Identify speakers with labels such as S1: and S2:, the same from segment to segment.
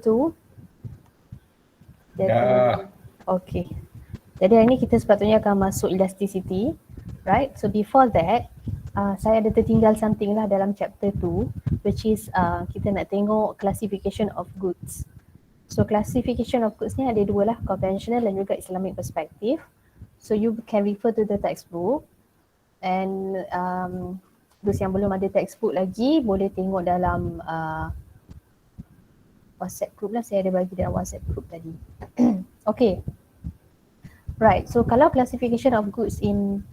S1: 2? Jadi,
S2: Dah.
S1: okay. Jadi hari ni kita sepatutnya akan masuk elasticity, right? So before that, saya ada tertinggal something lah dalam chapter 2, which is kita nak tengok classification of goods. So classification of goods ni ada dua lah, conventional dan juga Islamic perspective. So you can refer to the textbook, and those yang belum ada textbook lagi boleh tengok dalam WhatsApp group lah, saya ada bagi dalam WhatsApp group tadi. Okay. Right, so kalau classification of goods in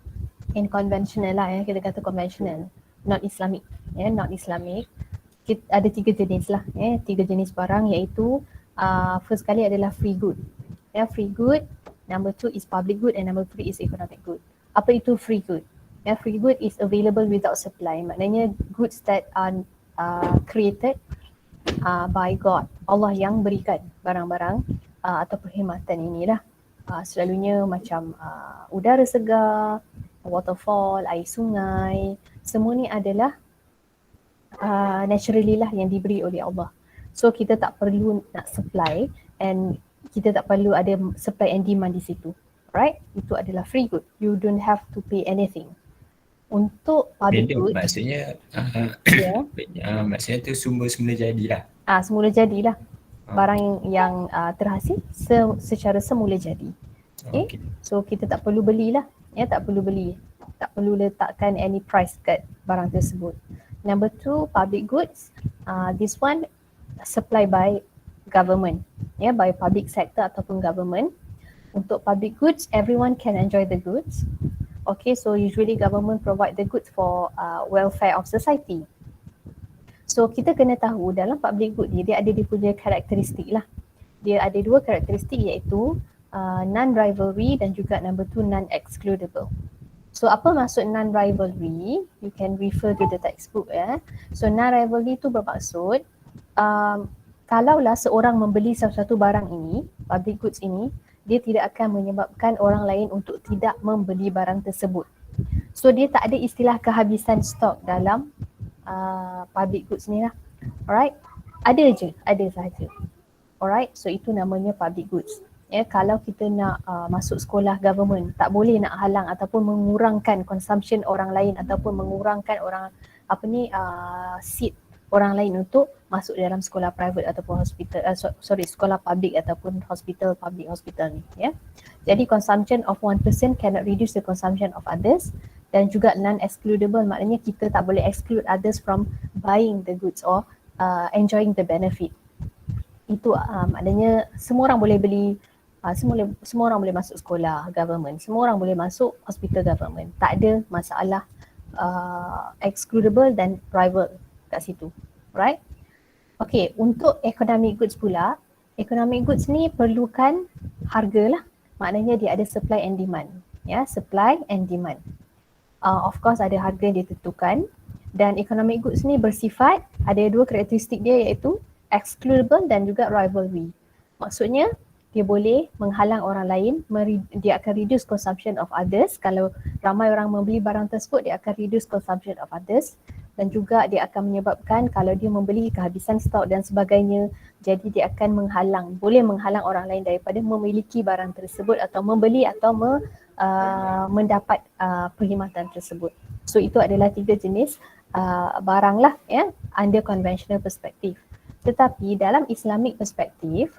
S1: conventional lah, kita kata conventional, not Islamic, not Islamic, ada 3 jenis lah, 3 jenis barang, iaitu first kali adalah free good, free good, number 2 is public good, and number 3 is economic good. Apa itu free good? Free good is available without supply, maknanya goods that are created by God, Allah yang berikan barang-barang atau perkhidmatan inilah. Selalunya macam udara segar, waterfall, air sungai, semua ni adalah naturally lah yang diberi oleh Allah. So kita tak perlu nak supply, and kita tak perlu ada supply and demand di situ, right? Itu adalah free good. You don't have to pay anything. Untuk public good,
S2: maksudnya maksudnya tu semula jadilah.
S1: Semula jadilah. Barang yang terhasil secara semula jadi. Okay. So kita tak perlu belilah, tak perlu beli, tak perlu letakkan any price kat barang tersebut. Number 2, public goods. This one supply by government, by public sector ataupun government. Untuk public goods, everyone can enjoy the goods. Okay, so usually government provide the goods for welfare of society. So kita kena tahu dalam public good ni dia ada dia punya karakteristik lah. Dia ada 2 karakteristik, iaitu non-rivalry dan juga number 2 non-excludable. So apa maksud non-rivalry? You can refer to the textbook. So non-rivalry tu bermaksud kalaulah seorang membeli sesuatu barang ini, public goods ini, dia tidak akan menyebabkan orang lain untuk tidak membeli barang tersebut. So dia tak ada istilah kehabisan stok dalam public goods ni lah. Alright, ada sahaja. Alright, so itu namanya public goods. Kalau kita nak masuk sekolah government, tak boleh nak halang ataupun mengurangkan consumption orang lain ataupun mengurangkan seat orang lain untuk masuk dalam sekolah private ataupun hospital, sekolah public ataupun public hospital ni. Jadi consumption of one person cannot reduce the consumption of others, dan juga non-excludable, maknanya kita tak boleh exclude others from buying the goods or enjoying the benefit. Itu maknanya semua orang boleh beli, semua orang boleh masuk sekolah government, semua orang boleh masuk hospital government. Tak ada masalah excludable dan rival kat situ, right? Okay, untuk economic goods pula, economic goods ni perlukan harga lah, maknanya dia ada supply and demand, supply and demand. Of course ada harga yang ditentukan, dan economic goods ni bersifat, ada 2 karakteristik dia, iaitu excludable dan juga rivalry. Maksudnya dia boleh menghalang orang lain, dia akan reduce consumption of others. Kalau ramai orang membeli barang tersebut, dia akan reduce consumption of others, dan juga dia akan menyebabkan kalau dia membeli kehabisan stok dan sebagainya, jadi dia akan boleh menghalang orang lain daripada memiliki barang tersebut atau membeli atau mendapat perkhidmatan tersebut. So itu adalah 3 jenis barang lah, under conventional perspective. Tetapi dalam Islamic perspective,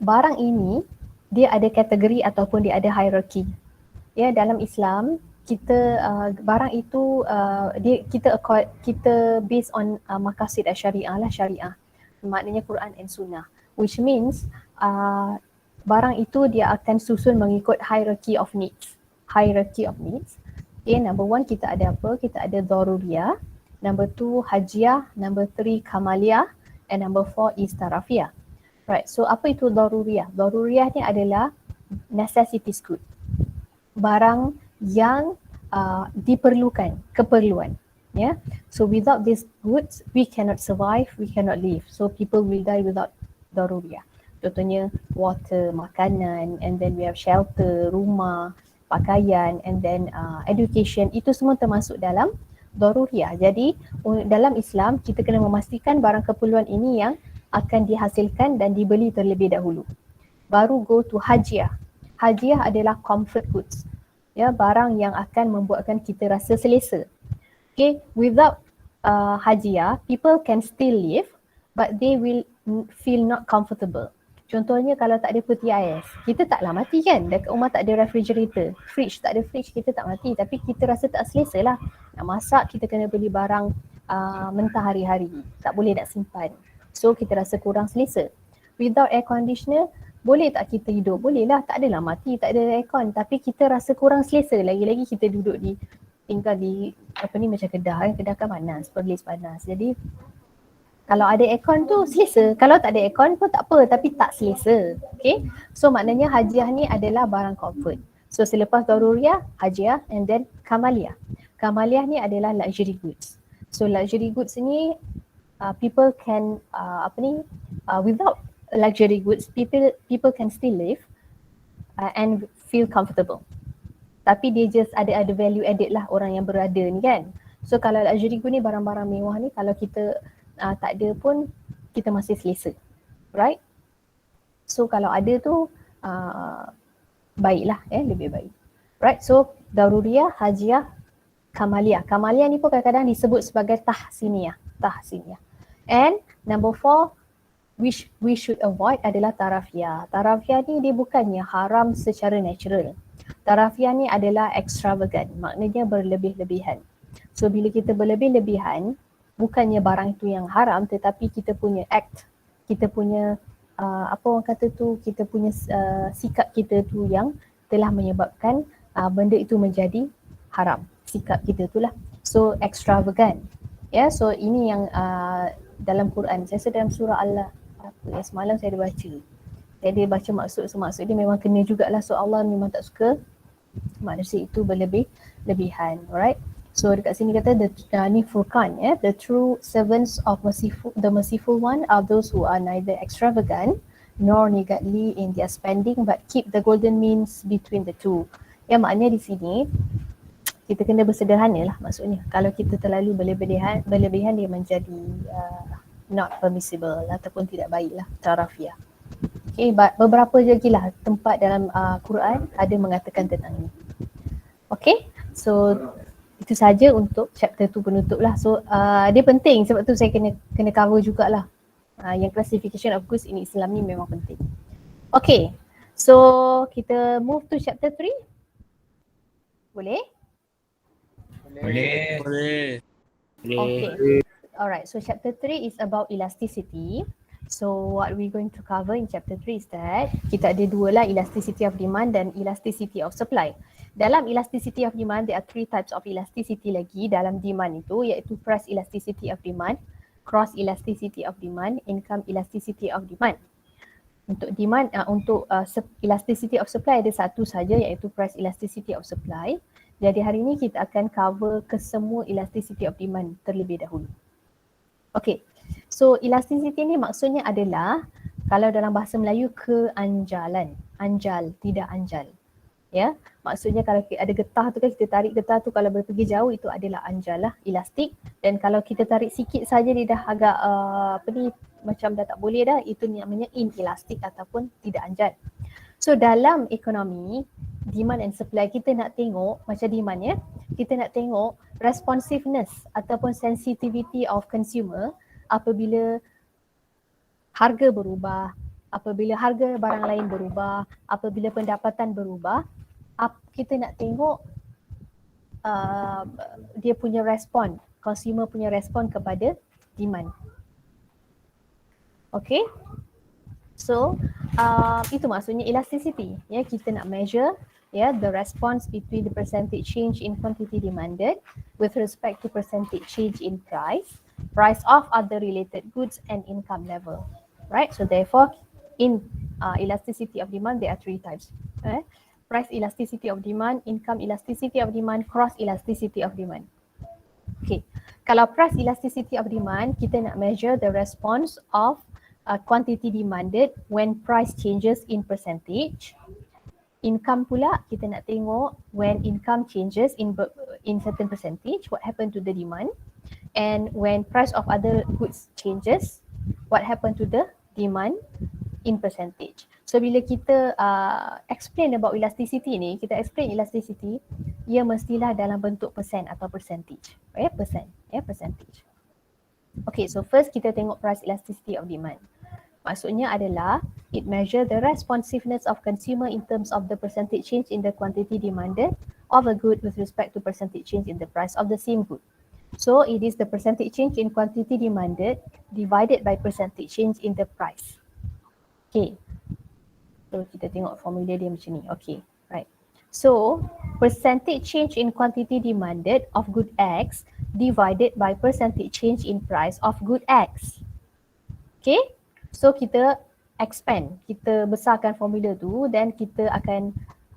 S1: barang ini dia ada kategori ataupun dia ada hierarki. Dalam Islam kita barang itu kita based on maqasid syariah lah, syariah maknanya Quran and Sunnah, which means barang itu dia akan susun mengikut hierarchy of needs. Number 1 kita ada apa? Kita ada daruriyah, number 2 hajiyah, number 3 kamaliyah, and number 4 is tarafiyah. Right, so apa itu daruriyah? Daruriyah ni adalah necessities good, barang yang diperlukan, keperluan. So without these goods, we cannot survive, we cannot live. So people will die without daruriyah. Contohnya water, makanan, and then we have shelter, rumah, pakaian, and then education. Itu semua termasuk dalam daruriyah. Jadi dalam Islam kita kena memastikan barang keperluan ini yang akan dihasilkan dan dibeli terlebih dahulu. Baru go to hajiah. Hajiah adalah comfort goods. Ya, barang yang akan membuatkan kita rasa selesa. Okay, without hajiah, people can still live but they will feel not comfortable. Contohnya kalau tak ada peti ais, kita taklah mati kan? Dekat rumah tak ada refrigerator, fridge, tak ada fridge, kita tak mati. Tapi kita rasa tak selesa lah. Nak masak, kita kena beli barang mentah hari-hari. Tak boleh nak simpan. So kita rasa kurang selesa. Without air conditioner, boleh tak kita hidup? Boleh lah, tak adalah mati, tak ada aircon. Tapi kita rasa kurang selesa. Lagi-lagi kita duduk tinggal di macam Kedah kan, Kedah kan panas, Perlis panas. Jadi kalau ada aircon tu selesa, kalau tak ada aircon pun tak apa, tapi tak selesa. Okay, so maknanya hajiah ni adalah barang comfort. So selepas daruriyah, hajiah, and then kamaliyah. Kamaliyah ni adalah luxury goods. So luxury goods ni people can without luxury goods, people can still live and feel comfortable. Tapi dia just ada value added lah orang yang berada ni kan. So kalau luxury good ni, barang-barang mewah ni, kalau kita tak ada pun kita masih selesa, right? So kalau ada tu baiklah, lebih baik, right? So daruriyah, hajiah, kamaliyah. Kamaliyah ni pun kadang-kadang disebut sebagai tahsiniyah. And number 4, which we should avoid adalah tarafiyah. Tarafiyah ni dia bukannya haram secara natural. Tarafiyah ni adalah extravagant, maknanya berlebih-lebihan. So bila kita berlebih-lebihan, bukannya barang itu yang haram, tetapi kita punya act, kita punya kita punya sikap kita tu yang telah menyebabkan benda itu menjadi haram. Sikap kita tu lah. So extravagant. So ini yang dalam Quran, saya rasa dalam surah semalam saya ada baca. Saya ada baca maksud dia memang kena jugalah. So Allah memang tak suka manusia itu berlebihan, alright? So dekat sini kata ni Furqan, the true servants of the merciful one are those who are neither extravagant nor niggardly in their spending but keep the golden means between the two. Maknanya di sini kita kena bersederhana lah maksudnya. Kalau kita terlalu berlebihan dia menjadi not permissible ataupun tidak baiklah, tarafiyah. Okay, beberapa lagi lah tempat dalam Quran ada mengatakan tentang ini. Okay, so itu saja untuk chapter tu penutup lah. So dia penting sebab tu saya kena cover jugalah. Yang classification of goods in Islam ni memang penting. Okay, so kita move to chapter 3. Boleh?
S2: Boleh.
S1: Okay, alright, so chapter 3 is about elasticity. So what we're going to cover in chapter 3 is that kita ada dua lah, elasticity of demand dan elasticity of supply. Dalam elasticity of demand, there are 3 types of elasticity lagi dalam demand itu, iaitu price elasticity of demand, cross elasticity of demand, income elasticity of demand. Untuk demand, elasticity of supply ada satu saja, iaitu price elasticity of supply. Jadi hari ini kita akan cover kesemua elasticity of demand terlebih dahulu. Okay. So elasticity ni maksudnya adalah kalau dalam bahasa Melayu keanjalan, anjal, tidak anjal. Maksudnya kalau ada getah tu kan, kita tarik getah tu kalau pergi jauh itu adalah anjal lah, elastik. Dan kalau kita tarik sikit saja dia dah agak macam dah tak boleh dah, itu namanya inelastik ataupun tidak anjal. So dalam ekonomi, demand and supply, kita nak tengok macam demand kita nak tengok responsiveness ataupun sensitivity of consumer apabila harga berubah, apabila harga barang lain berubah, apabila pendapatan berubah, kita nak tengok dia punya respon, consumer punya respon kepada demand. Okay, so itu maksudnya elasticity. Kita nak measure the response between the percentage change in quantity demanded with respect to percentage change in price of other related goods and income level, right? So therefore in elasticity of demand there are 3 types. Price elasticity of demand, income elasticity of demand, cross elasticity of demand. Okay, kalau price elasticity of demand, kita nak measure the response of quantity demanded when price changes in percentage. Income pula kita nak tengok when income changes in certain percentage, what happened to the demand. And when price of other goods changes, what happened to the demand in percentage. So bila kita explain about elasticity ni, kita explain elasticity, ia mestilah dalam bentuk persen atau percentage. Percentage. Okay, so first kita tengok price elasticity of demand. Maksudnya adalah it measure the responsiveness of consumer in terms of the percentage change in the quantity demanded of a good with respect to percentage change in the price of the same good. So it is the percentage change in quantity demanded divided by percentage change in the price. Okay. So kita tengok formula dia macam ni. Okay, right. So percentage change in quantity demanded of good X divided by percentage change in price of good X. Okay. So kita expand, kita besarkan formula tu dan kita akan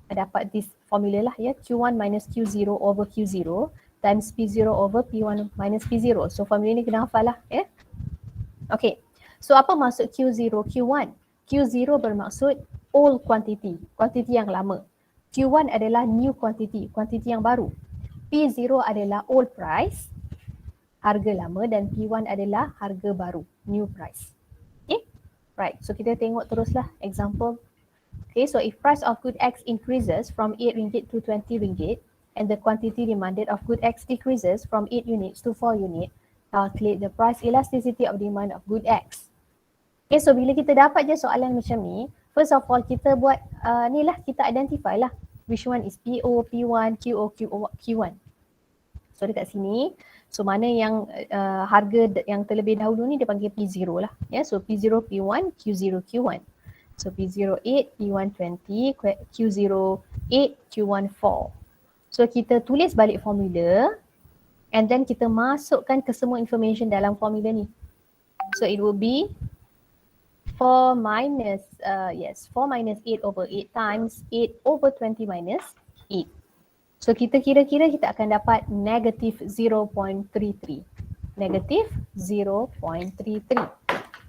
S1: dapat this formula lah ya, Q1 minus Q0 over Q0 times P0 over P1 minus P0. So formula ni kena hafal lah ya. Okay. So apa maksud Q0, Q1? Q0 bermaksud old quantity, quantity yang lama. Q1 adalah new quantity, quantity yang baru. P0 adalah old price, harga lama, dan P1 adalah harga baru, new price. Okay, right. So kita tengok teruslah example. Okay, so if price of good X increases from 8 ringgit to 20 ringgit and the quantity demanded of good X decreases from 8 units to 4 unit, calculate the price elasticity of demand of good X. Okay, so bila kita dapat je soalan macam ni, first of all kita buat ni lah, kita identify lah which one is PO, P1, QO, Q1. So dekat sini, so mana yang harga yang terlebih dahulu ni dia panggil P0 lah. Ya, so P0 P1, Q0 Q1. So P0 8, P1 20, Q0 8, Q1 4. So kita tulis balik formula and then kita masukkan ke semua information dalam formula ni. So it will be 4 minus 8 over 8 times 8 over 20 minus 8. So kita kira-kira kita akan dapat negative 0.33. Negative 0.33.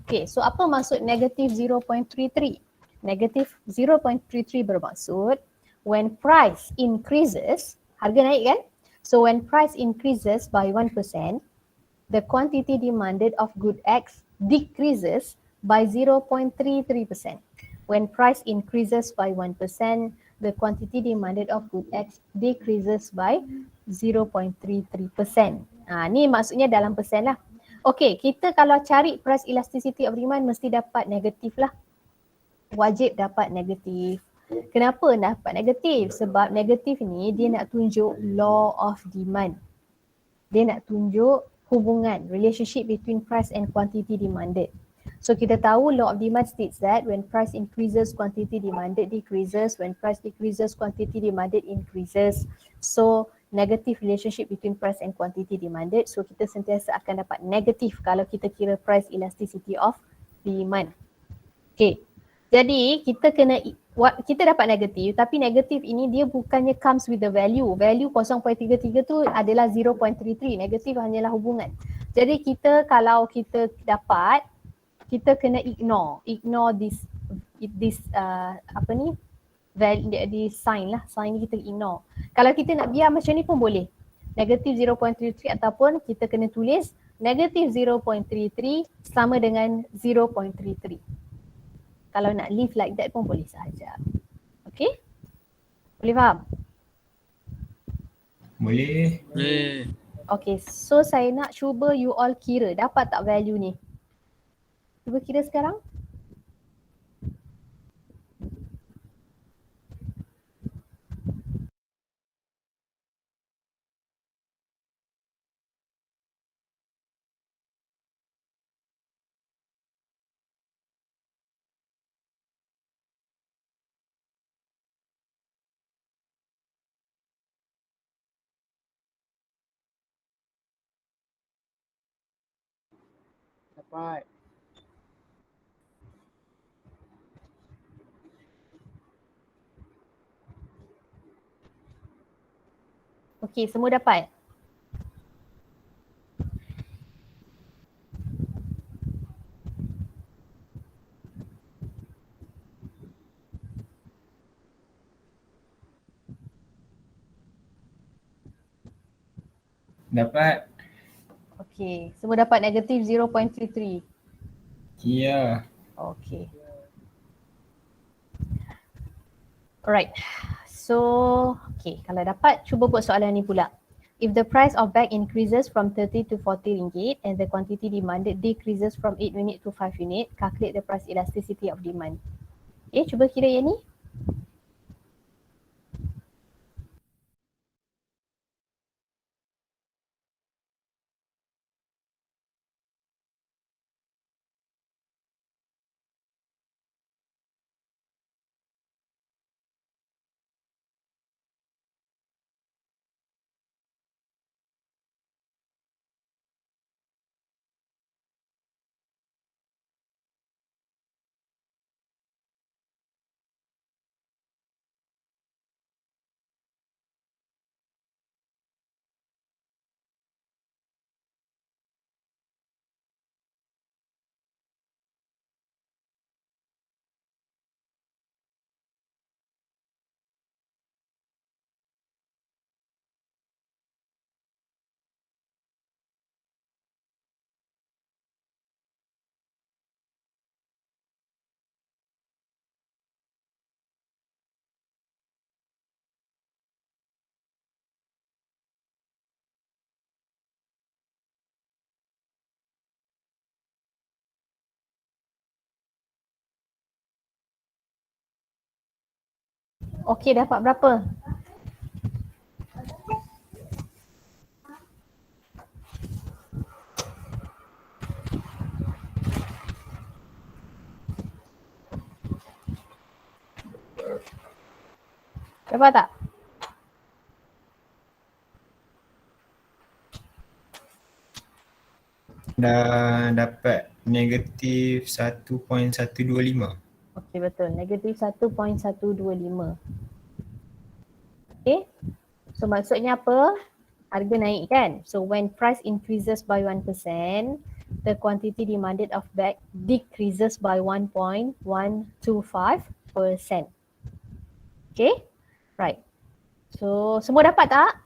S1: Okay, so apa maksud negative 0.33? Negative 0.33 bermaksud when price increases, harga naik kan? So when price increases by 1%, the quantity demanded of good X decreases by 0.33%. When price increases by 1%, the quantity demanded of good X decreases by 0.33%. Ni maksudnya dalam persen lah. Okay, kita kalau cari price elasticity of demand mesti dapat negatif lah. Wajib dapat negatif. Kenapa dapat negatif? Sebab negatif ni dia nak tunjuk law of demand. Dia nak tunjuk hubungan, relationship between price and quantity demanded. So kita tahu law of demand states that when price increases, quantity demanded decreases. When price decreases, quantity demanded increases. So negative relationship between price and quantity demanded. So kita sentiasa akan dapat negatif kalau kita kira price elasticity of demand. Okay. Jadi kita dapat negatif, tapi negatif ini dia bukannya comes with the value. Value 0.33 tu adalah 0.33. Negatif hanyalah hubungan. Jadi kalau kita dapat, kita kena ignore this sign lah, sign ni kita ignore. Kalau kita nak biar macam ni pun boleh, negatif 0.33 ataupun kita kena tulis negatif 0.33 sama dengan 0.33. Kalau nak leave like that pun boleh sahaja. Okay? Boleh faham?
S2: Boleh.
S1: Okay, so saya nak cuba you all kira dapat tak value ni. Cuba kira sekarang.
S3: Dapat.
S1: Okay, semua dapat?
S2: Dapat.
S1: Okay, semua dapat negatif 0.33.
S2: Ya.
S1: Okay. Alright. So, okay. Kalau dapat, cuba buat soalan ni pula. If the price of bag increases from 30 to 40 ringgit and the quantity demanded decreases from 8 unit to 5 unit, calculate the price elasticity of demand. Okay, cuba kira yang ni. Okay, dapat berapa? Dapat tak?
S2: Dah dapat negatif 1.125.
S1: Okay, betul. Negatif 1.125. Okay. So, maksudnya apa? Harga naik kan? So, when price increases by 1%, the quantity demanded of bag decreases by 1.125%. Okay? Right. So, semua dapat tak?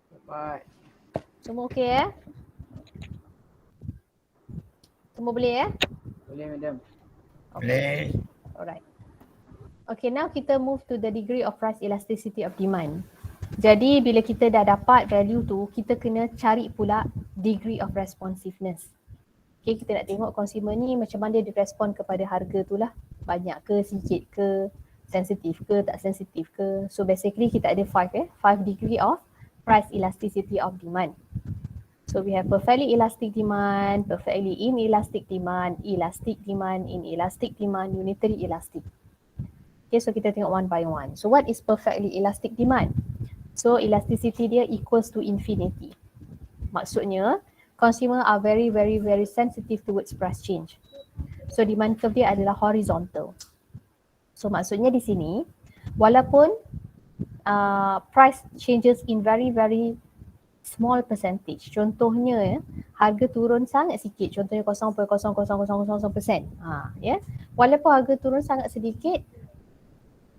S3: Dapat.
S1: Semua okay Semua boleh
S3: Boleh madam.
S2: Boleh.
S1: Alright. Okay, now kita move to the degree of price elasticity of demand. Jadi bila kita dah dapat value tu, kita kena cari pula degree of responsiveness. Okay, kita nak tengok consumer ni macam mana dia respon kepada harga tu lah. Banyak ke, sikit ke, sensitif ke, tak sensitif ke. So basically kita ada 5 degree of price elasticity of demand. So we have perfectly elastic demand, perfectly inelastic demand, inelastic demand, unitary elastic. Okay, so kita tengok one by one. So what is perfectly elastic demand? So elasticity dia equals to infinity. Maksudnya consumer are very sensitive towards price change. So demand curve dia adalah horizontal. So maksudnya di sini walaupun price changes in very small percentage. Contohnya harga turun sangat sikit. Contohnya 0.00000%. Walaupun harga turun sangat sedikit,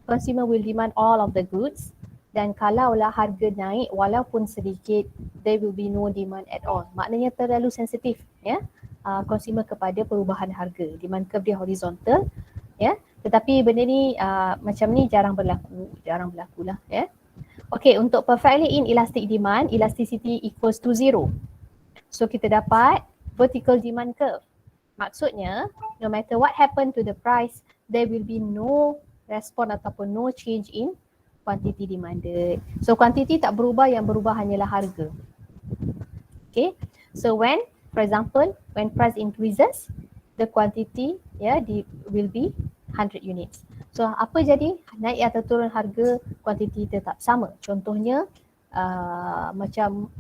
S1: consumer will demand all of the goods. Dan kalaulah harga naik walaupun sedikit, there will be no demand at all. Maknanya terlalu sensitif consumer kepada perubahan harga. Demand curve dia horizontal. Tetapi benda ni macam ni jarang berlaku lah. Okay, untuk perfectly inelastic demand, elasticity equals to 0. So kita dapat vertical demand curve. Maksudnya, no matter what happen to the price, there will be no respon ataupun no change in quantity demanded. So quantity tak berubah, yang berubah hanyalah harga. Okay, so for example, when price increases, the quantity will be 100 units. So apa jadi naik atau turun harga, kuantiti tetap sama. Contohnya macam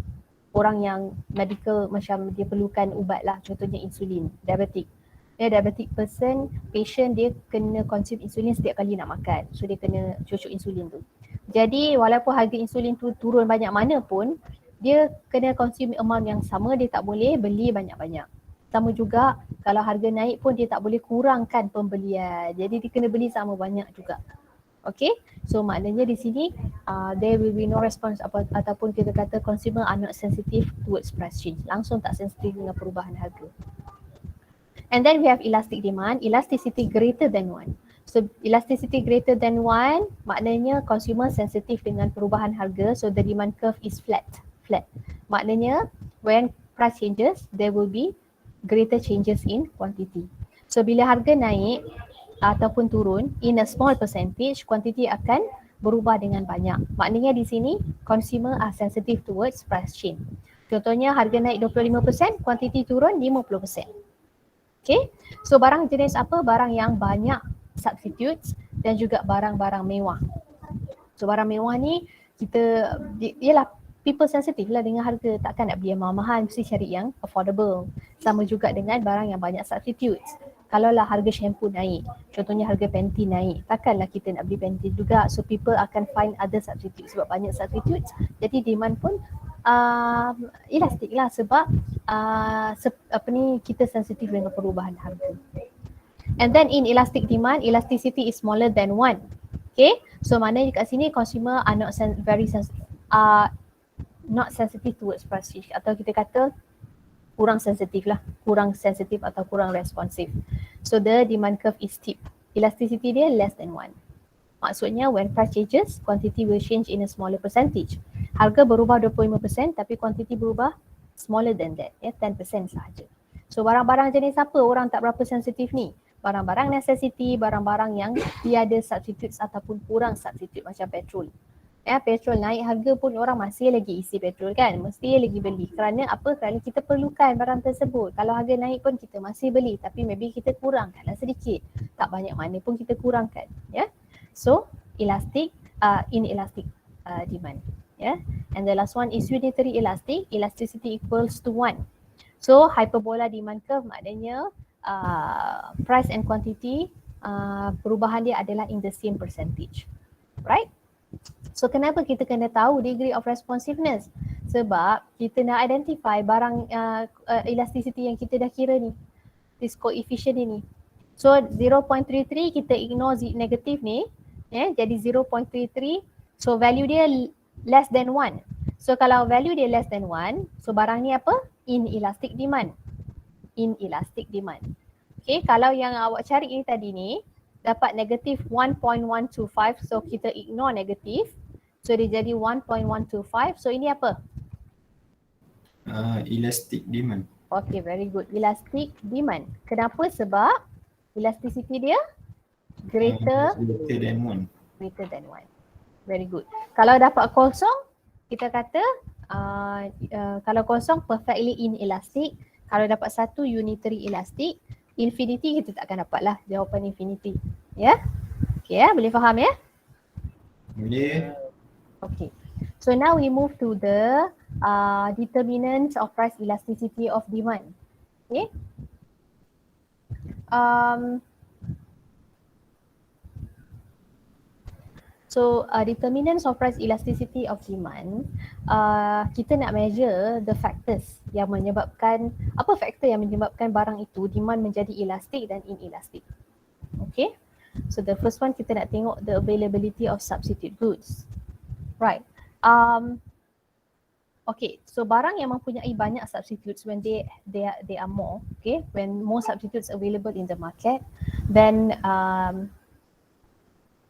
S1: orang yang medical, macam dia perlukan ubat lah, contohnya insulin, diabetic. Diabetic person, patient dia kena consume insulin setiap kali nak makan. So dia kena cucuk insulin tu. Jadi walaupun harga insulin tu turun banyak mana pun, dia kena consume amount yang sama, dia tak boleh beli banyak-banyak. Sama juga kalau harga naik pun dia tak boleh kurangkan pembelian. Jadi dia kena beli sama banyak juga. Okay, so maknanya di sini there will be no response ataupun kita kata consumer are not sensitive towards price change. Langsung tak sensitif dengan perubahan harga. And then we have elastic demand, elasticity greater than 1. So elasticity greater than 1 maknanya consumer sensitif dengan perubahan harga, so the demand curve is flat. Maknanya when price changes, there will be greater changes in quantity. So bila harga naik ataupun turun in a small percentage, quantity akan berubah dengan banyak. Maknanya di sini consumer are sensitive towards price change. Contohnya harga naik 25%, quantity turun 50%. Okay, so barang jenis apa? Barang yang banyak substitutes dan juga barang-barang mewah. So barang mewah ni kita, yelah people sensitive lah dengan harga, takkan nak beli yang mahal-mahal, mesti cari yang affordable. Sama juga dengan barang yang banyak substitutes. Kalaulah harga shampoo naik, contohnya harga Pantene naik, takkanlah kita nak beli Pantene juga. So people akan find other substitutes sebab banyak substitutes. Jadi demand pun elastik lah sebab kita sensitif dengan perubahan harga. And then in elastic demand, elasticity is smaller than 1. Okay, so maknanya kat sini consumer are not not sensitive towards price change, atau kita kata kurang sensitif lah, kurang sensitif atau kurang responsif. So the demand curve is steep. Elasticity dia less than 1. Maksudnya when price changes, quantity will change in a smaller percentage. Harga berubah 25% tapi quantity berubah smaller than that, 10% sahaja. So barang-barang jenis apa orang tak berapa sensitif ni? Barang-barang necessity, barang-barang yang tiada substitutes ataupun kurang substitute macam petrol. Petrol naik harga pun orang masih lagi isi petrol kan, mesti lagi beli. Kerana apa? Kerana kita perlukan barang tersebut. Kalau harga naik pun kita masih beli, tapi maybe kita kurangkanlah sedikit. Tak banyak mana pun kita kurangkan. So elastic, inelastic demand. And the last one is unitary elastic. Elasticity equals to 1. So hyperbola demand curve maknanya price and quantity perubahan dia adalah in the same percentage. Right? So kenapa kita kena tahu degree of responsiveness? Sebab kita nak identify barang elasticity yang kita dah kira ni, this coefficient ini. So 0.33 kita ignore negatif ni, jadi 0.33, so value dia less than 1. So kalau value dia less than 1, so barang ni apa? Inelastic demand. Inelastic demand. Okay, kalau yang awak cari ini tadi ni dapat negatif 1.125, so kita ignore negatif. So dia jadi 1.125. So ini apa?
S2: Elastic demand.
S1: Okay, very good. Elastic demand. Kenapa? Sebab elasticity dia greater
S2: than 1.
S1: Greater than 1. Very good. Kalau dapat kosong, kita kata kalau kosong perfectly inelastic. Kalau dapat 1 unitary elastic. Infinity kita tak akan dapat lah jawapan infinity. Okay, boleh faham ya?
S2: Boleh.
S1: Okay. So now we move to the determinants of price elasticity of demand. Okay. So determinants of price elasticity of demand, kita nak measure the factors yang menyebabkan, apa faktor yang menyebabkan barang itu demand menjadi elastic dan inelastic. Okay. So the first one kita nak tengok the availability of substitute goods. Right. Okay, so barang yang mempunyai banyak substitutes, when they are more, okay, when more substitutes available in the market, then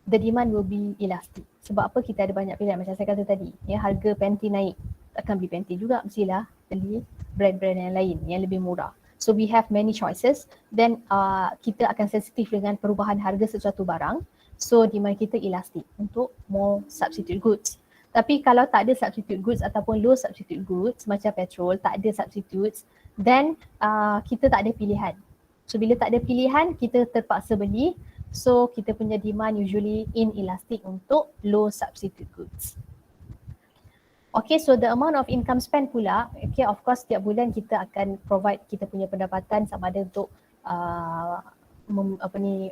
S1: the demand will be elastic. Sebab apa? Kita ada banyak pilihan macam saya kata tadi. Harga Pantene naik, takkan beli Pantene juga, mestilah beli brand-brand yang lain yang lebih murah. So we have many choices, then kita akan sensitif dengan perubahan harga sesuatu barang. So demand kita elastic untuk more substitute goods. Tapi kalau tak ada substitute goods ataupun low substitute goods macam petrol, tak ada substitutes, then kita tak ada pilihan. So bila tak ada pilihan, kita terpaksa beli. So kita punya demand usually inelastic untuk low substitute goods. Okay, so the amount of income spend pula, okay, of course setiap bulan kita akan provide kita punya pendapatan sama ada untuk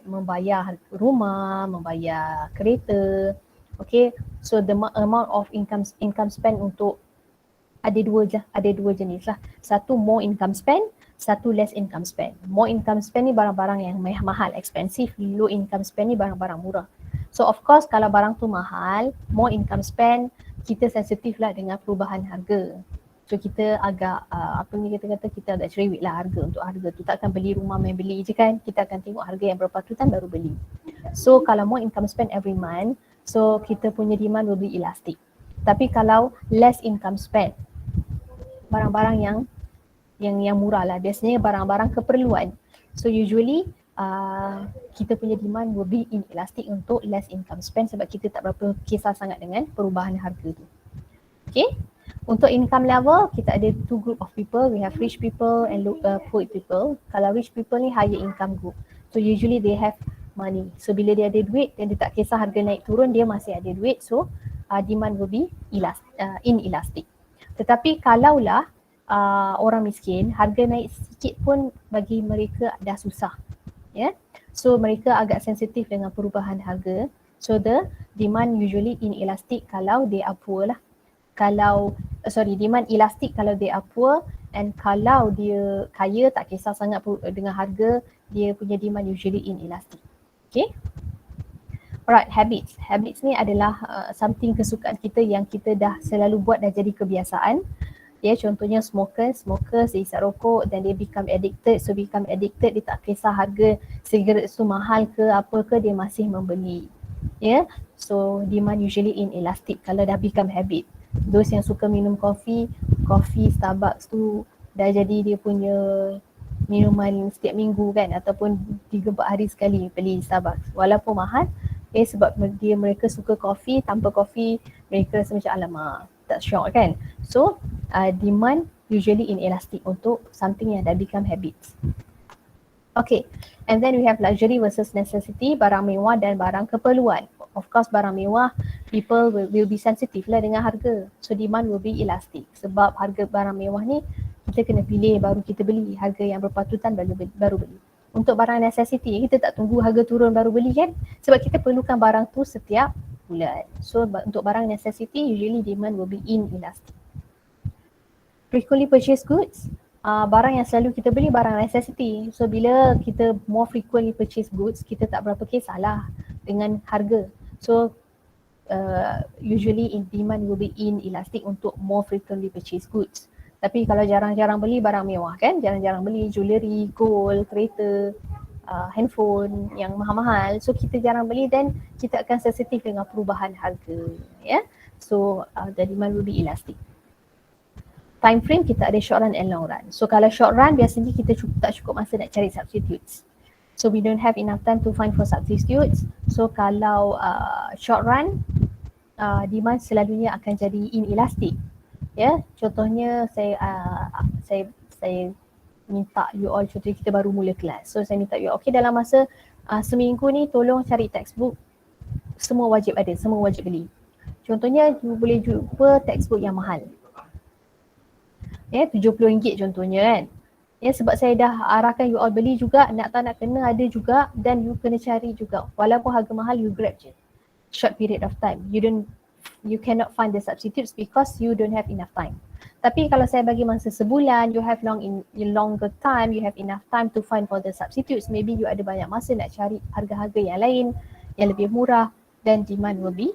S1: membayar rumah, membayar kereta. Okay, so the amount of income spend untuk ada dua jenis lah. Satu more income spend, satu less income spend. More income spend ni barang-barang yang mahal, expensive. Low income spend ni barang-barang murah. So of course kalau barang tu mahal, more income spend, kita sensitif lah dengan perubahan harga. So kita agak kita agak cerewet lah harga untuk harga tu. Takkan beli rumah main beli je kan. Kita akan tengok harga yang berpatutan baru beli. So kalau more income spend every month, so kita punya demand will be elastic. Tapi kalau less income spend, barang-barang yang murah lah, biasanya barang-barang keperluan. So usually kita punya demand will be inelastic untuk less income spend sebab kita tak berapa kisah sangat dengan perubahan harga tu. Okay. Untuk income level, kita ada two group of people. We have rich people and poor people. Kalau rich people ni higher income group. So usually they have money. So bila dia ada duit dan dia tak kisah harga naik turun, dia masih ada duit. So demand will be inelastic. Tetapi kalaulah orang miskin, harga naik sikit pun bagi mereka dah susah. Yeah. So mereka agak sensitif dengan perubahan harga. So the demand usually inelastic kalau they are poor lah. Demand elastik kalau they are poor, and kalau dia kaya tak kisah sangat dengan harga, dia punya demand usually inelastic. Okay. Alright, habits. Habits ni adalah something kesukaan kita yang kita dah selalu buat, dah jadi kebiasaan. Ya, contohnya smokers isap rokok dan dia become addicted. So become addicted, dia tak kisah harga sigaret tu mahal ke apa ke, dia masih membeli. Ya, so demand usually inelastic kalau dah become habit. Those yang suka minum kopi Starbucks tu dah jadi dia punya minuman setiap minggu kan, ataupun 3-4 hari sekali beli Starbucks walaupun mahal. Sebab mereka suka kopi, tanpa kopi mereka rasa macam alamak, tak syok kan. So demand usually inelastic untuk something yang dah become habits. Okay, and then we have luxury versus necessity, barang mewah dan barang keperluan. Of course barang mewah, people will be sensitive lah dengan harga. So demand will be elastic. Sebab harga barang mewah ni kita kena pilih baru kita beli, harga yang berpatutan baru beli. Untuk barang necessity, kita tak tunggu harga turun baru beli kan. Sebab kita perlukan barang tu setiap bulan. So untuk barang necessity, usually demand will be inelastic. Frequently purchased goods, barang yang selalu kita beli barang necessity. So bila kita more frequently purchase goods, kita tak berapa kisahlah dengan harga. So usually demand will be inelastic untuk more frequently purchase goods. Tapi kalau jarang-jarang beli barang mewah kan, jarang-jarang beli jewellery, gold, kereta, handphone yang mahal-mahal, so kita jarang beli dan kita akan sensitif dengan perubahan harga. Yeah? So the demand will be elastic. Time frame kita ada short run and long run. So kalau short run biasanya kita tak cukup masa nak cari substitutes. So we don't have enough time to find for substitutes. So kalau short run, demand selalunya akan jadi inelastic. Ya, contohnya saya minta you all, contohnya kita baru mula kelas. So saya minta you all, okay dalam masa seminggu ni tolong cari textbook, semua wajib ada, semua wajib beli. Contohnya you boleh jumpa textbook yang mahal. Ya, RM70 contohnya kan. Ya, sebab saya dah arahkan you all beli juga, nak tak nak kena ada juga, dan you kena cari juga. Walaupun harga mahal, you grab je. Short period of time. You cannot find the substitutes because you don't have enough time. Tapi kalau saya bagi masa sebulan, you have longer time, you have enough time to find for the substitutes. Maybe you ada banyak masa nak cari harga-harga yang lain yang lebih murah, dan demand will be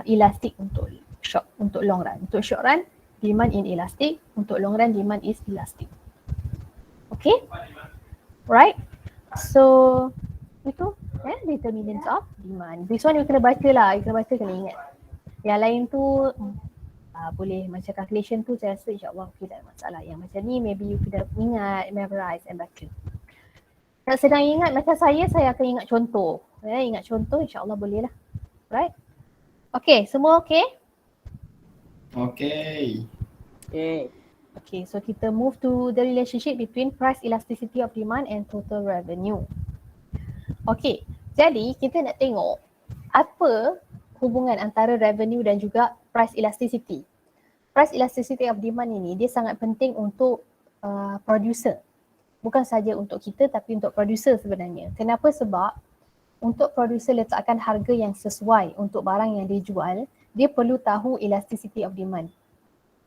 S1: elastic untuk long run. Untuk short run, demand inelastic. Untuk long run, demand is elastic. Okay? Right? So itu determinants of demand. This one you kena baca lah, you kena baca, kena ingat. Yang lain tu boleh macam calculation tu saya rasa insyaAllah okay, tak ada masalah. Yang macam ni maybe you kena ingat, memorize and baca. Nak sedang ingat macam saya akan ingat contoh. Ingat contoh insyaAllah boleh lah. Right? Okay, semua okay?
S2: Okay.
S1: Okay, so kita move to the relationship between price elasticity of demand and total revenue. Okay, jadi kita nak tengok apa hubungan antara revenue dan juga price elasticity. Price elasticity of demand ini dia sangat penting untuk producer. Bukan saja untuk kita tapi untuk producer sebenarnya. Kenapa? Sebab untuk producer letakkan harga yang sesuai untuk barang yang dia jual, dia perlu tahu elasticity of demand.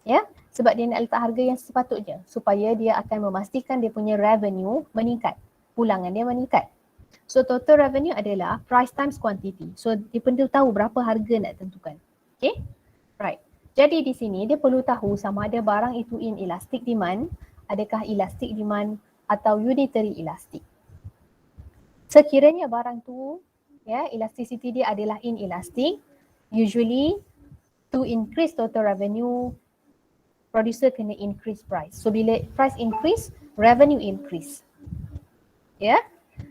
S1: Ya, sebab dia nak letak harga yang sepatutnya supaya dia akan memastikan dia punya revenue meningkat, pulangan dia meningkat. So total revenue adalah price times quantity. So dia perlu tahu berapa harga nak tentukan. Okay, right. Jadi di sini dia perlu tahu sama ada barang itu inelastic demand, adakah elastic demand atau unitary elastic. Sekiranya barang tu elasticity dia adalah inelastic, usually to increase total revenue, producer kena increase price. So bila price increase, revenue increase.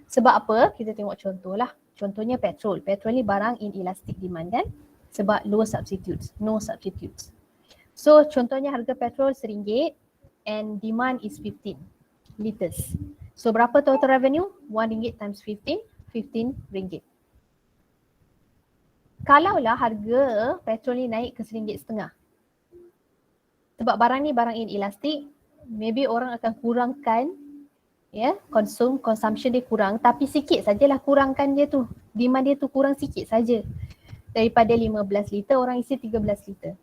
S1: Sebab apa? Kita tengok contoh lah. Contohnya petrol. Petrol ni barang inelastic demand kan? Sebab low substitutes, no substitutes. So contohnya harga petrol RM1 and demand is 15 liters. So berapa total revenue? RM1 times 15, RM15. Kalaulah harga petrol ni naik ke RM1.50, sebab barang ni barang inelastic, maybe orang akan kurangkan consumption dia kurang, tapi sikit sajalah kurangkan dia tu. Demand dia tu kurang sikit saja. Daripada 15 liter orang isi 13 liter.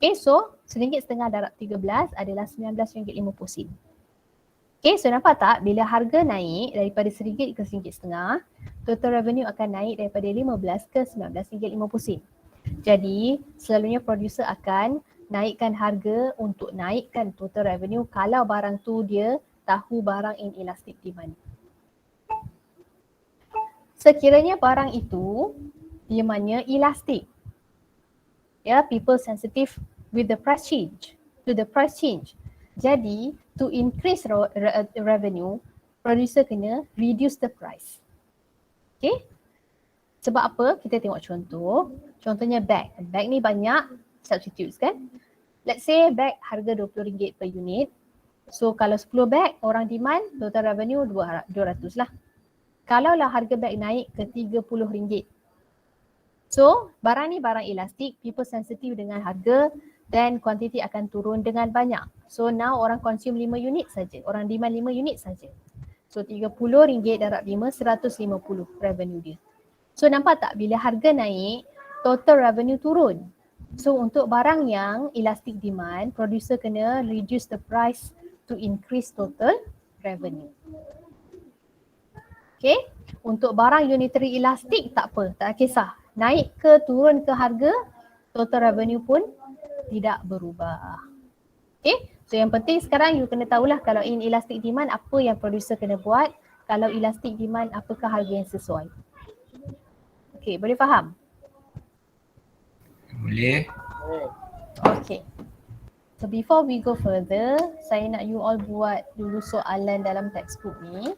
S1: Okay, so RM1.50 darab 13 adalah RM19.50. Okay, so nampak tak bila harga naik daripada RM1 ke RM1.50, total revenue akan naik daripada 15 ke RM19.50. Jadi selalunya producer akan naikkan harga untuk naikkan total revenue kalau barang tu dia tahu barang inelastic demand. Sekiranya barang itu demandnya elastic, people sensitive with the price change, to the price change. Jadi to increase revenue, producer kena reduce the price. Okay? Sebab apa? Kita tengok contoh. Contohnya bag. Bag ni banyak substitutes kan? Let's say bag harga RM20 per unit. So kalau 10 bag orang demand, total revenue 200 lah. Kalaulah harga bag naik ke RM30. So barang ni barang elastik, people sensitive dengan harga dan kuantiti akan turun dengan banyak. So now orang consume 5 unit saja, orang demand 5 unit saja. So RM30 darab 5, 150 revenue dia. So nampak tak bila harga naik, total revenue turun. So untuk barang yang elastic demand, producer kena reduce the price to increase total revenue. Okay, untuk barang unitary elastic tak apa, tak kisah. Naik ke turun ke harga, total revenue pun tidak berubah. Okay, so yang penting sekarang you kena tahulah kalau inelastic demand apa yang producer kena buat, kalau elastic demand apakah harga yang sesuai. Okay, boleh faham?
S2: Boleh.
S1: Okay. So before we go further, saya nak you all buat dulu soalan dalam textbook ni.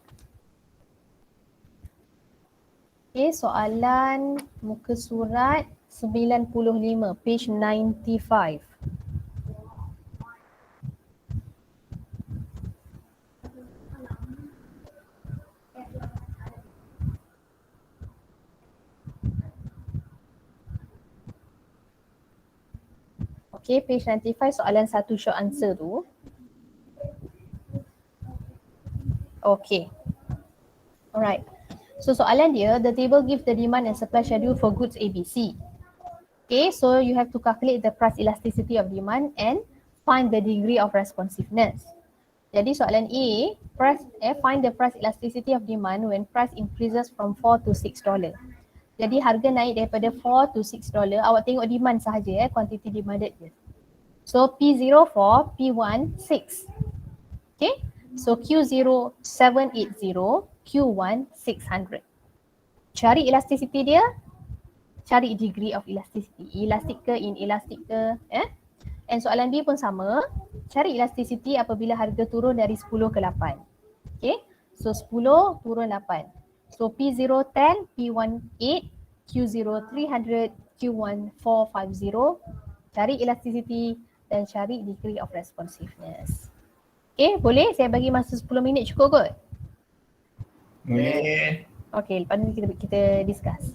S1: Okay, soalan muka surat 95, page 95. Okay, page 95 soalan satu short answer tu. Okay. Alright. So soalan dia, the table gives the demand and supply schedule for goods ABC. Okay, so you have to calculate the price elasticity of demand and find the degree of responsiveness. Jadi soalan A, find the price elasticity of demand when price increases from $4 to $6. Jadi harga naik daripada $4 to $6, awak tengok demand sahaja quantity demanded je. So P0 4, P1 6. Okay, so Q0 780, Q1 600. Cari elasticity dia, cari degree of elasticity. Elastic ke, inelastic ke, And soalan B pun sama, cari elasticity apabila harga turun dari 10 ke 8. Okay, so 10 turun 8. So P0 10, P1 8, Q0 300, Q1 450. Cari elasticity dan cari degree of responsiveness. Okay, boleh? Saya bagi masa 10 minit cukup kot?
S2: Boleh.
S1: Okay, lepas ni kita discuss.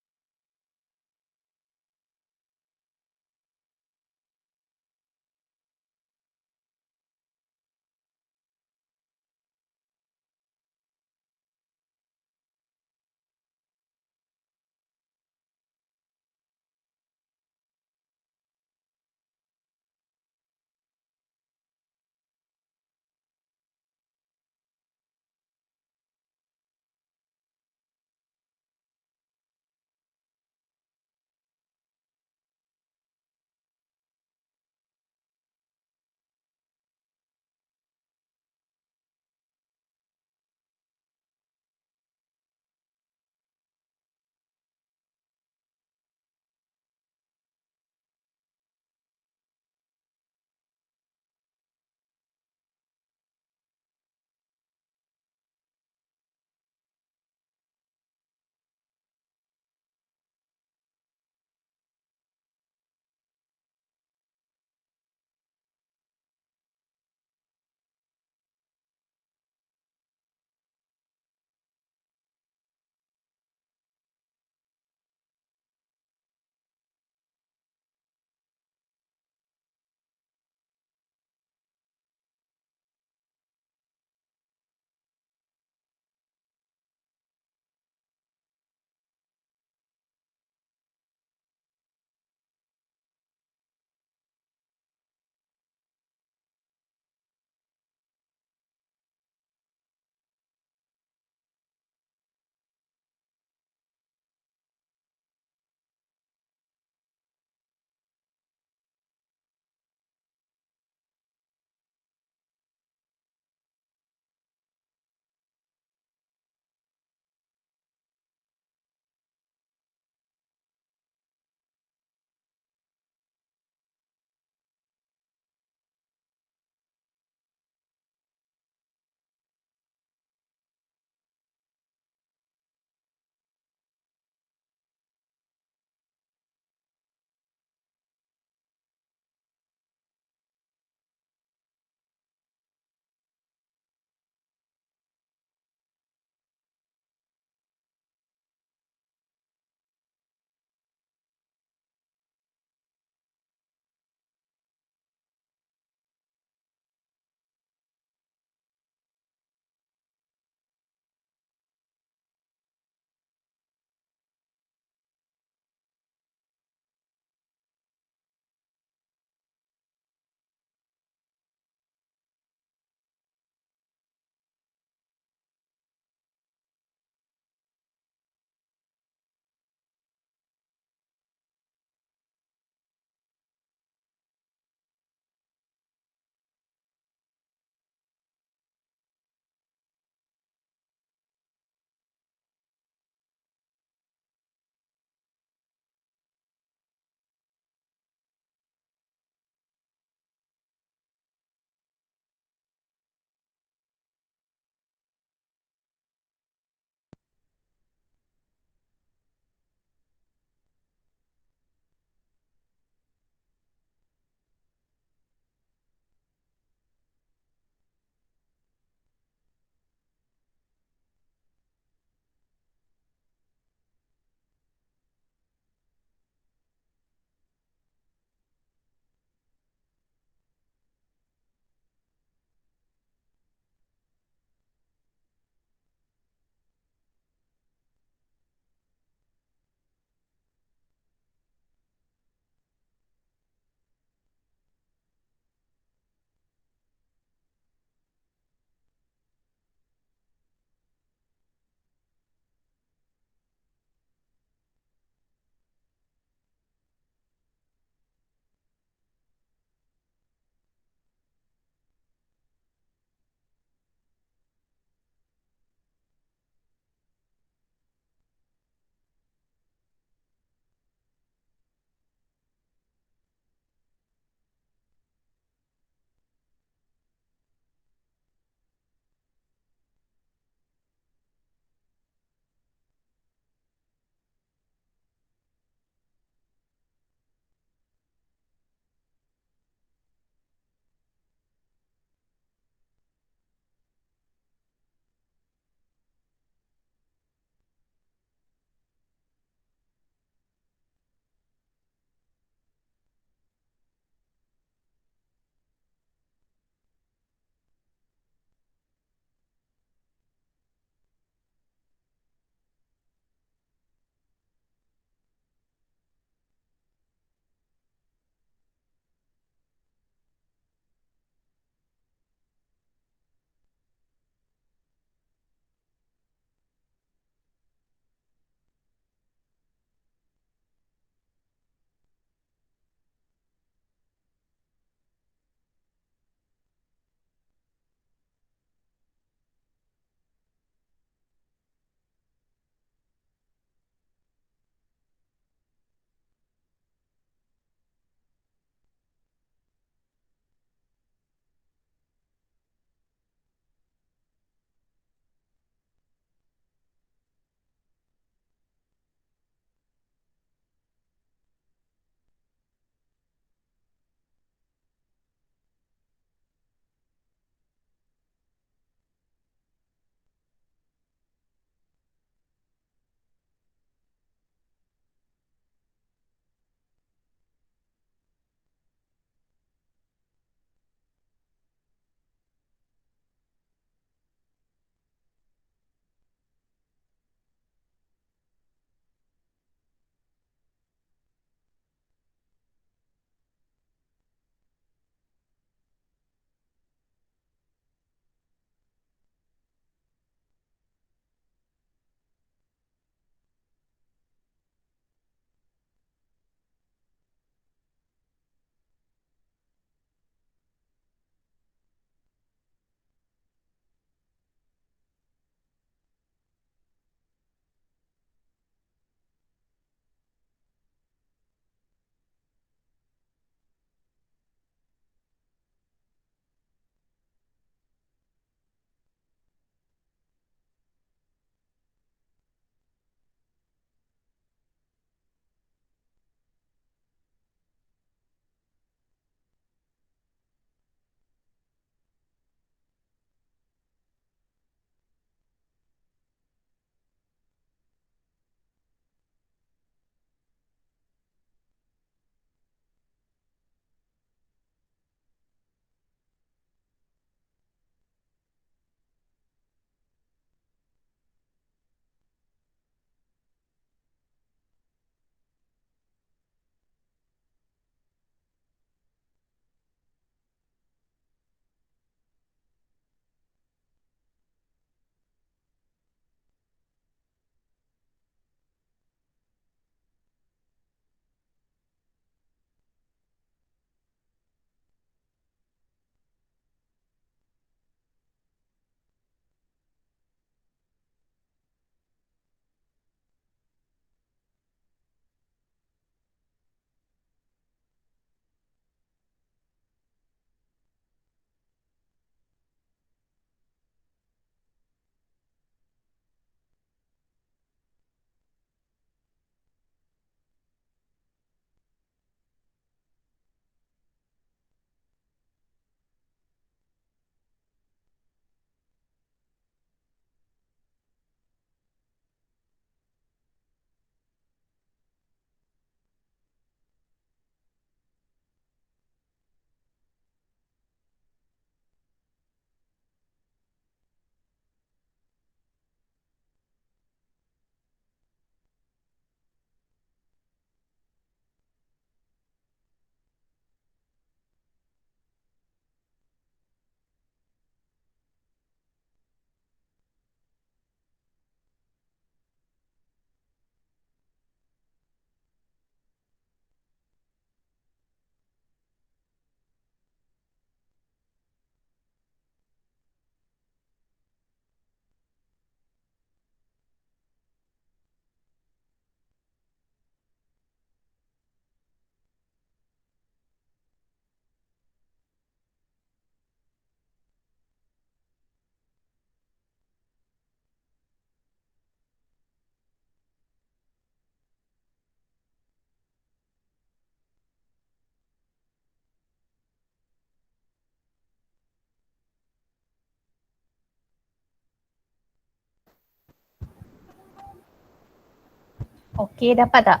S1: Okey, dapat tak?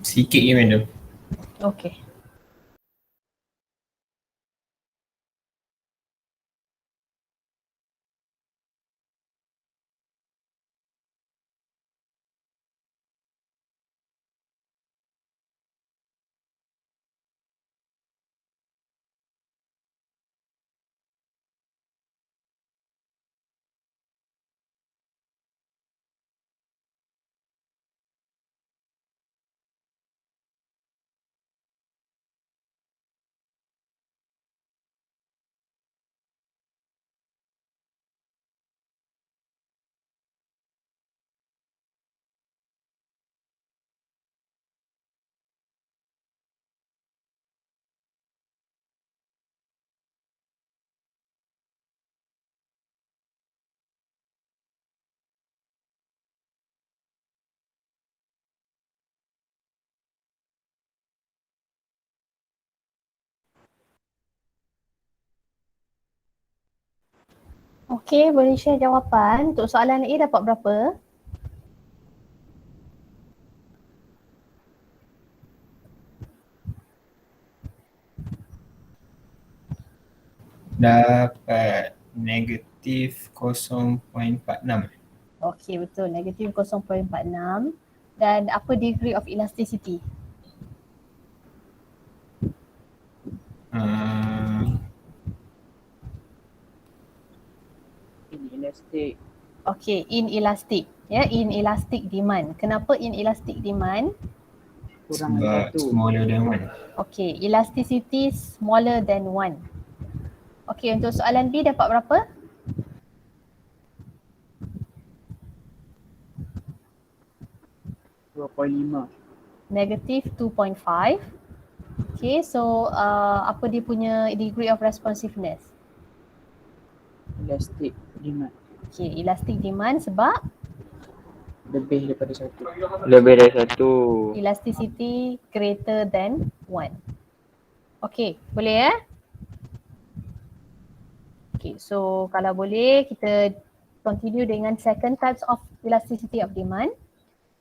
S2: Sikit je madam.
S1: Okey. Okey, boleh share jawapan. Untuk soalan A dapat berapa?
S2: Dapat negatif 0.46.
S1: Okey, betul. Negatif 0.46. Dan apa degree of elasticity?
S3: Inelastic.
S1: Okey, inelastic. Ya, inelastic demand. Kenapa inelastic demand?
S3: Kurang
S2: Sebab
S3: dari 1.
S2: smaller than 1.
S1: Okey, elasticity smaller than 1. Okey, untuk soalan B dapat berapa? Negatif 2.5. Okay, so apa dia punya degree of responsiveness?
S3: Elastic demand.
S1: Okay, elastic demand sebab
S3: Lebih daripada 1.
S4: Lebih dari 1.
S1: elasticity greater than 1. Okay, boleh ya? Okay, so kalau boleh kita continue dengan second types of elasticity of demand,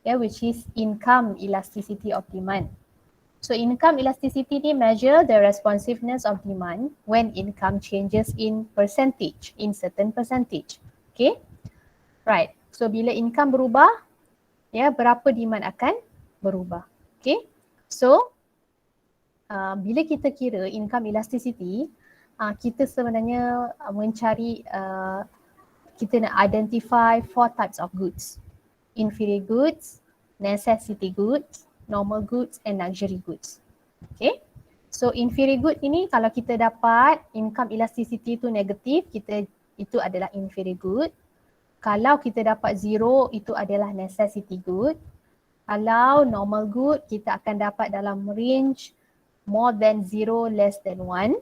S1: which is income elasticity of demand. So income elasticity ni measure the responsiveness of demand when income changes in percentage, in certain percentage. Okay, right. So bila income berubah, berapa demand akan berubah. Okay, so bila kita kira income elasticity, kita sebenarnya mencari, kita nak identify 4 types of goods. Inferior goods, necessity goods, normal goods and luxury goods. Okay. So inferior good ini kalau kita dapat income elasticity tu negatif, itu adalah inferior good. Kalau kita dapat zero, itu adalah necessity good. Kalau normal good, kita akan dapat dalam range more than zero, less than one.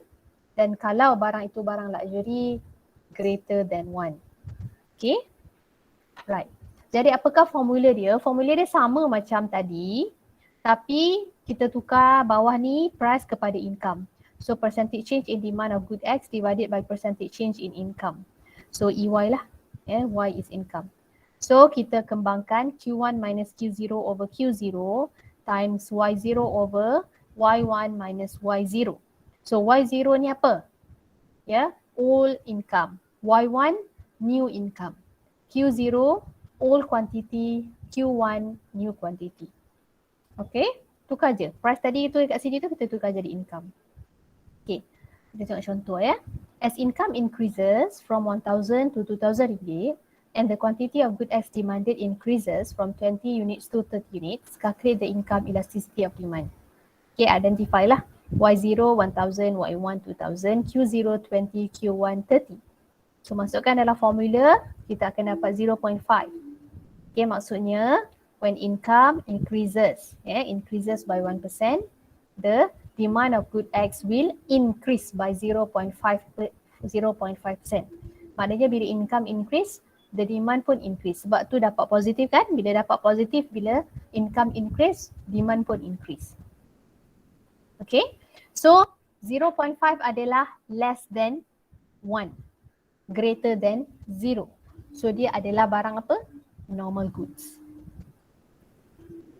S1: Dan kalau barang itu barang luxury, greater than one. Okay. Right. Jadi apakah formula dia? Formula dia sama macam tadi, tapi kita tukar bawah ni price kepada income. So percentage change in demand of good X divided by percentage change in income. So EY lah, Y is income. So kita kembangkan Q1 minus Q0 over Q0 times Y0 over Y1 minus Y0. So Y0 ni apa? Old income. Y1 new income. Q0 old quantity, Q1 new quantity. Okay, tukar je. Price tadi tu kat sini tu kita tukar jadi income. Okay, kita tengok contoh ya. As income increases from 1,000 to 2,000 ringgit and the quantity of good X demanded increases from 20 units to 30 units, calculate the income elasticity of demand. Okay, identify lah. Y0 1,000, Y1 2,000, Q0 20, Q1 30. So masukkan dalam formula, kita akan dapat 0.5. Okay, maksudnya when income increases, increases by 1%, the demand of good X will increase by 0.5%. Maknanya bila income increase, the demand pun increase. Sebab tu dapat positif kan? Bila dapat positif, bila income increase, demand pun increase. Okay, so 0.5 adalah less than 1, greater than 0. So dia adalah barang apa? normal goods.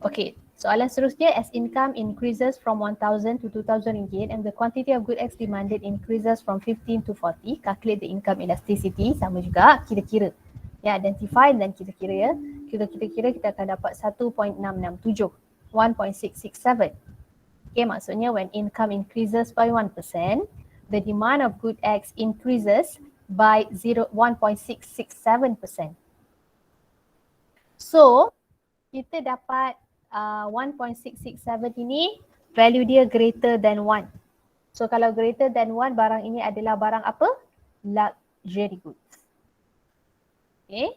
S1: Okay, soalan seterusnya, as income increases from 1,000 to 2,000 ringgit and the quantity of good X demanded increases from 15 to 40, calculate the income elasticity. Sama juga, kira-kira. Ya, identify dan kira-kira ya. Kita kira-kira kita akan dapat 1.667, 1.667. Okay, maksudnya when income increases by 1%, the demand of good X increases by 1.667%. So, kita dapat 1.667 ini value dia greater than 1. So kalau greater than 1, barang ini adalah barang apa? Luxury goods. Okay.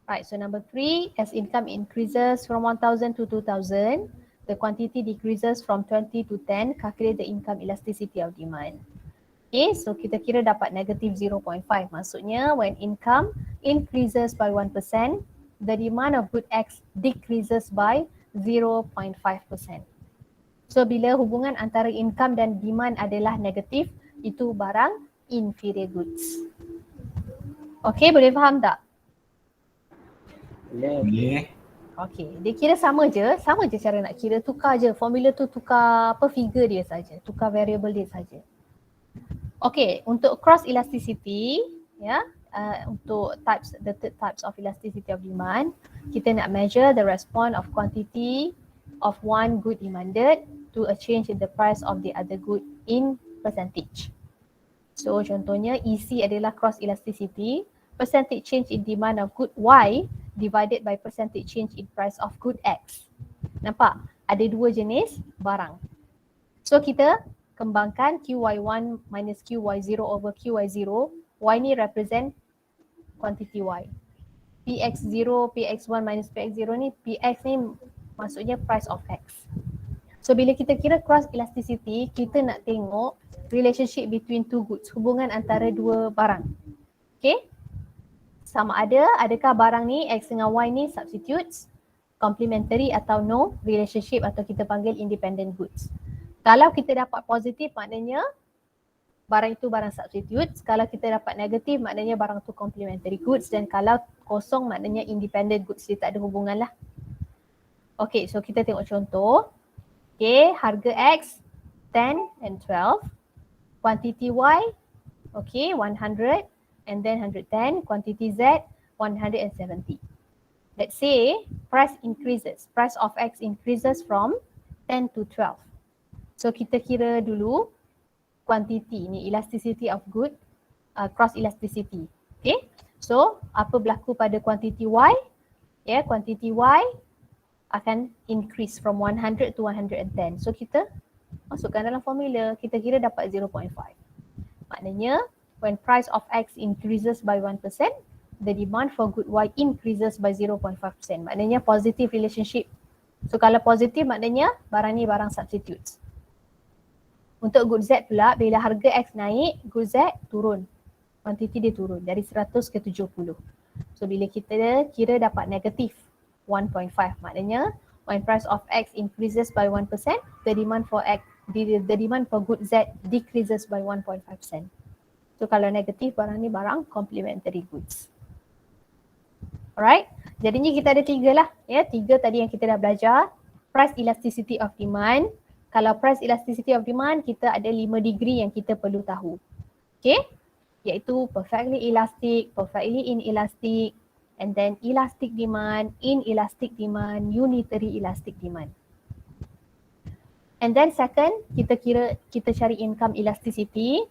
S1: Right, so number 3, as income increases from 1,000 to 2,000, the quantity decreases from 20 to 10, calculate the income elasticity of demand. Okay, so kita kira dapat negative 0.5. Maksudnya when income increases by 1%, the demand of good X decreases by 0.5%. So bila hubungan antara income dan demand adalah negatif, itu barang inferior goods. Okay, boleh faham tak?
S2: Boleh.
S1: Okay, dia kira sama je cara nak kira, tukar je formula tu, tukar apa figure dia saja, tukar variable dia saja. Okay, untuk cross elasticity, ya, untuk the third types of elasticity of demand, kita nak measure the response of quantity of one good demanded to a change in the price of the other good in percentage. So contohnya EC adalah cross elasticity, percentage change in demand of good Y divided by percentage change in price of good X. Nampak? Ada dua jenis barang. So kita kembangkan QY1 minus QY0 over QY0. Y ni represent quantity Y. PX0, PX1 minus PX0 ni, PX ni maksudnya price of X. So bila kita kira cross elasticity, kita nak tengok relationship between two goods, hubungan antara dua barang. Okay? Sama adakah barang ni X dengan Y ni substitutes, complementary atau no relationship atau kita panggil independent goods. Kalau kita dapat positif maknanya barang itu barang substitute. Kalau kita dapat negatif maknanya barang tu complementary goods, dan kalau kosong maknanya independent goods, dia tak ada hubungan lah. Okay, so kita tengok contoh. Okay, harga X 10 and 12. Quantity Y, okay, 100 and then 110. Quantity Z 170. Let's say price increases, price of X increases from 10 to 12. So kita kira dulu quantity ni, elasticity of good, cross elasticity. Okay, so apa berlaku pada quantity Y? Ya, quantity Y akan increase from 100 to 110. So kita masukkan dalam formula, kita kira dapat 0.5. Maknanya when price of X increases by 1%, the demand for good Y increases by 0.5%. Maknanya positive relationship. So kalau positif maknanya barang ni barang substitutes. Untuk good Z pula, bila harga X naik, good Z turun. Quantity dia turun dari 100 ke 70. So bila kita kira dapat negatif 1.5, maknanya when price of X increases by 1%, the demand for good Z decreases by 1.5%. So kalau negatif, barang ni barang complementary goods. Alright, jadinya kita ada 3 lah. Ya, 3 tadi yang kita dah belajar. Price elasticity of demand. Kalau price elasticity of demand, kita ada 5 degree yang kita perlu tahu. Okay, iaitu perfectly elastic, perfectly inelastic, and then elastic demand, inelastic demand, unitary elastic demand. And then second, kita cari income elasticity.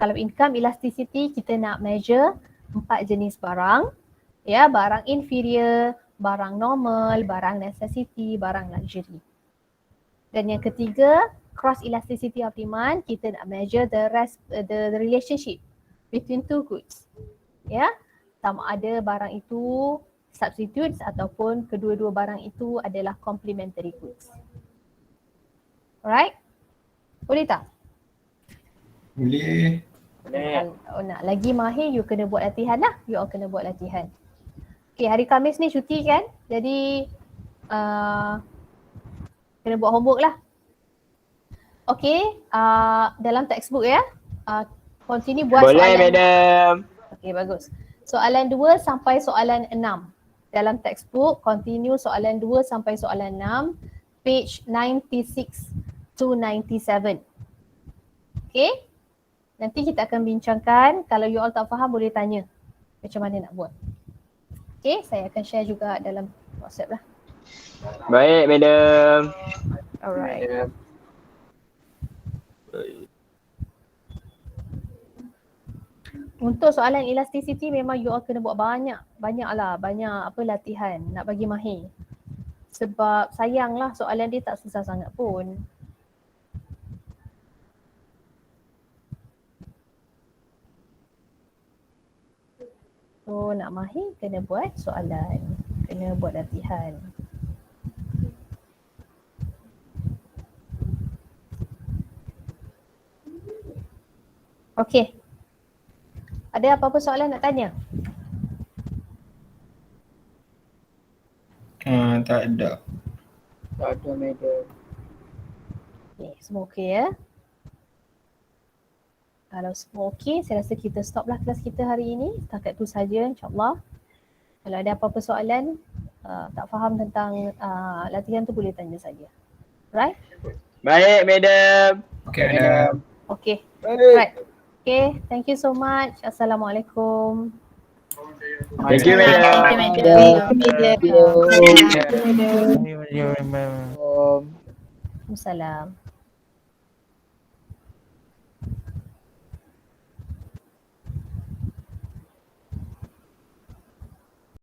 S1: Kalau income elasticity, kita nak measure 4 jenis barang. Ya, barang inferior, barang normal, barang necessity, barang luxury. Dan yang ketiga, cross elasticity of demand, kita nak measure the relationship between two goods. Ya, sama ada barang itu substitutes ataupun kedua-dua barang itu adalah complementary goods. Alright? Boleh tak?
S2: Boleh.
S1: Kalau nak lagi mahir, you kena buat latihan lah. You all kena buat latihan. Okay, hari Khamis ni cuti kan? Jadi kena buat homework lah. Okay, dalam textbook ya. Continue buat
S4: Boleh,
S1: soalan.
S4: madam.
S1: Okay, bagus. Soalan 2 sampai soalan 6. dalam textbook continue soalan 2 sampai soalan 6, page 96 to 97. Okay? Nanti kita akan bincangkan, kalau you all tak faham boleh tanya macam mana nak buat. Okay, saya akan share juga dalam WhatsApp lah.
S4: Baik, madam.
S1: Alright. Untuk soalan elasticity memang you all kena buat banyak latihan nak bagi mahir. Sebab sayanglah soalan dia tak susah sangat pun. So nak mahir kena buat soalan, kena buat latihan. Okay. Ada apa-apa soalan nak tanya?
S2: Tak ada.
S3: Tak ada madam.
S1: Okay, semua okay ya? Kalau semua okay, saya rasa kita stoplah kelas kita hari ini. Setakat tu saja insyaAllah. Kalau ada apa-apa soalan, tak faham tentang latihan tu boleh tanya saja. Right?
S4: Baik, madam.
S2: Okay, madam.
S1: Okay.
S4: Baik.
S1: Right. Okay, thank you so much. Assalamualaikum.
S4: Thank you, madam.
S1: Thank you, madam.
S3: Madam.
S1: Waalaikumsalam.